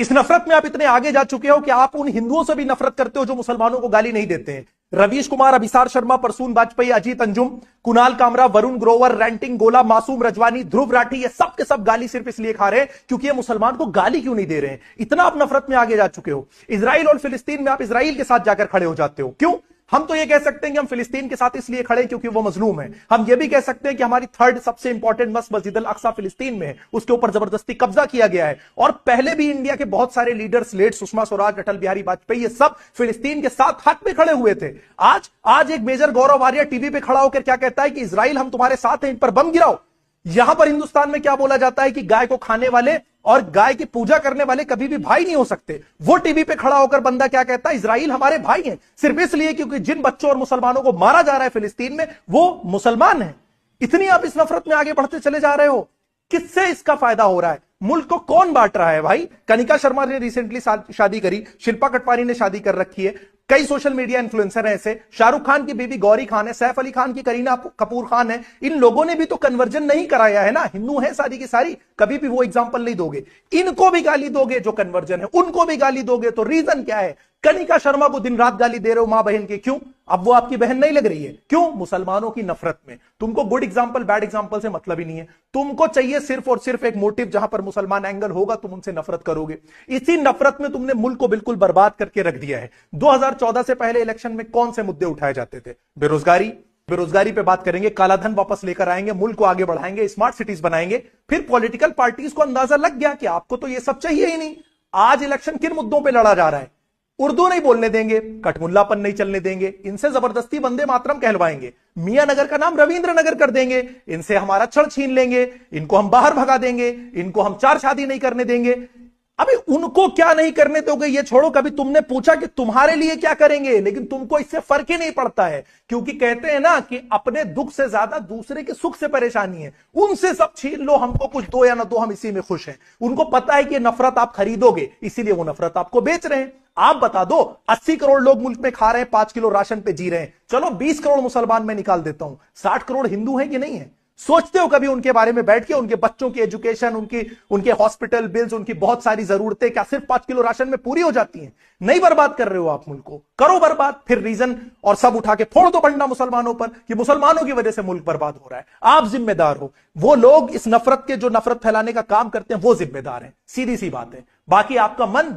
इस नफरत में आप इतने आगे जा चुके हो कि आप उन हिंदुओं से भी नफरत करते हो जो मुसलमानों को गाली नहीं देते हैं। रवीश कुमार, अभिसार शर्मा, परसून वाजपेयी, अजीत अंजुम, कुणाल कामरा, वरुण ग्रोवर, रैंटिंग गोला, मासूम रजवानी, ध्रुव राठी, ये सब के सब गाली सिर्फ इसलिए खा रहे हैं क्योंकि ये मुसलमान को गाली क्यों नहीं दे रहे हैं। इतना आप नफरत में आगे जा चुके हो। इजराइल और फिलिस्तीन में आप इजराइल के साथ जाकर खड़े हो जाते हो। क्यों? हम तो ये कह सकते हैं कि हम फिलिस्तीन के साथ इसलिए खड़े हैं क्योंकि वो मजलूम है। हम ये भी कह सकते हैं कि हमारी थर्ड सबसे इंपॉर्टेंट मस्जिद अल अक्सा फिलिस्तीन में है, उसके ऊपर जबरदस्ती कब्जा किया गया है। और पहले भी इंडिया के बहुत सारे लीडर्स, लेट सुषमा स्वराज, अटल बिहारी वाजपेयी, ये सब फिलिस्तीन के साथ हक में खड़े हुए थे। आज एक मेजर गौरव आर्य टीवी पे खड़ा होकर क्या कहता है कि इजराइल हम तुम्हारे साथ हैं, इन पर बम गिराओ। यहां पर हिंदुस्तान में क्या बोला जाता है कि गाय को खाने वाले और गाय की पूजा करने वाले कभी भी भाई नहीं हो सकते। वो टीवी पे खड़ा होकर बंदा क्या कहता है, इजराइल हमारे भाई हैं, सिर्फ इसलिए क्योंकि जिन बच्चों और मुसलमानों को मारा जा रहा है फिलिस्तीन में वो मुसलमान हैं। इतनी आप इस नफरत में आगे बढ़ते चले जा रहे हो। किससे इसका फायदा हो रहा है? मुल्क को कौन बांट रहा है भाई? कनिका शर्मा ने रिसेंटली शादी करी, शिल्पा कटवानी ने शादी कर रखी है, कई सोशल मीडिया इन्फ्लुएंसर हैं ऐसे, शाहरुख खान की बीवी गौरी खान है, सैफ अली खान की करीना कपूर खान है। इन लोगों ने भी तो कन्वर्जन नहीं कराया है ना, हिंदू है सारी की सारी। कभी भी वो एग्जांपल नहीं दोगे, इनको भी गाली दोगे जो कन्वर्जन है, उनको भी गाली दोगे। तो रीजन क्या है? कनिका शर्मा को दिन रात गाली दे रहे हो मां बहन की, क्यों? अब वो आपकी बहन नहीं लग रही है, क्यों? मुसलमानों की नफरत में। तुमको गुड एग्जांपल बैड एग्जांपल से मतलब ही नहीं है, तुमको चाहिए सिर्फ और सिर्फ एक मोटिव जहां पर मुसलमान एंगल होगा तुम उनसे नफरत करोगे। इसी नफरत में तुमने मुल्क को बिल्कुल बर्बाद करके रख दिया है। 2014 से पहले इलेक्शन में कौन से मुद्दे उठाए जाते थे? बेरोजगारी पे बात करेंगे, कालाधन वापस लेकर आएंगे, मुल्क को आगे बढ़ाएंगे, स्मार्ट सिटीज बनाएंगे। फिर पॉलिटिकल पार्टीज को अंदाजा लग गया कि आपको तो ये सब चाहिए ही नहीं। आज इलेक्शन किन मुद्दों पे लड़ा जा रहा है? उर्दू नहीं बोलने देंगे, कठमुल्लापन नहीं चलने देंगे, इनसे जबरदस्ती वंदे मातरम कहलवाएंगे, मियां नगर का नाम रविंद्र नगर कर देंगे, इनसे हमारा छड़ छीन लेंगे, इनको हम बाहर भगा देंगे, इनको हम चार शादी नहीं करने देंगे। अभी उनको क्या नहीं करने दोगे ये छोड़ो, कभी तुमने पूछा कि तुम्हारे लिए क्या करेंगे? लेकिन तुमको इससे फर्क ही नहीं पड़ता है, क्योंकि कहते हैं ना कि अपने दुख से ज्यादा दूसरे के सुख से परेशानी है। उनसे सब छीन लो, हमको कुछ दो या ना दो, हम इसी में खुश हैं। उनको पता है कि नफरत आप खरीदोगे, इसीलिए वो नफरत आपको बेच रहे हैं। आप बता दो, 80 करोड़ लोग मुल्क में खा रहे हैं, 5 किलो राशन पे जी रहे हैं, चलो 20 करोड़ मुसलमान में निकाल देता हूं, 60 करोड़ हिंदू हैं कि नहीं है? सोचते हो कभी उनके बारे में बैठ के? उनके बच्चों की एजुकेशन, उनके हॉस्पिटल बिल्स, उनकी बहुत सारी जरूरतें क्या सिर्फ 5 किलो राशन में पूरी हो जाती हैं? नहीं बर्बाद कर रहे हो आप मुल्क को? करो बर्बाद, फिर रीजन और सब उठा के फोड़ दो बंडा मुसलमानों पर कि मुसलमानों की वजह से मुल्क बर्बाद हो रहा है। आप जिम्मेदार हो, वो लोग इस नफरत के जो नफरत फैलाने का काम करते हैं वो जिम्मेदार हैं। सीधी सी बात है। बाकी आपका मन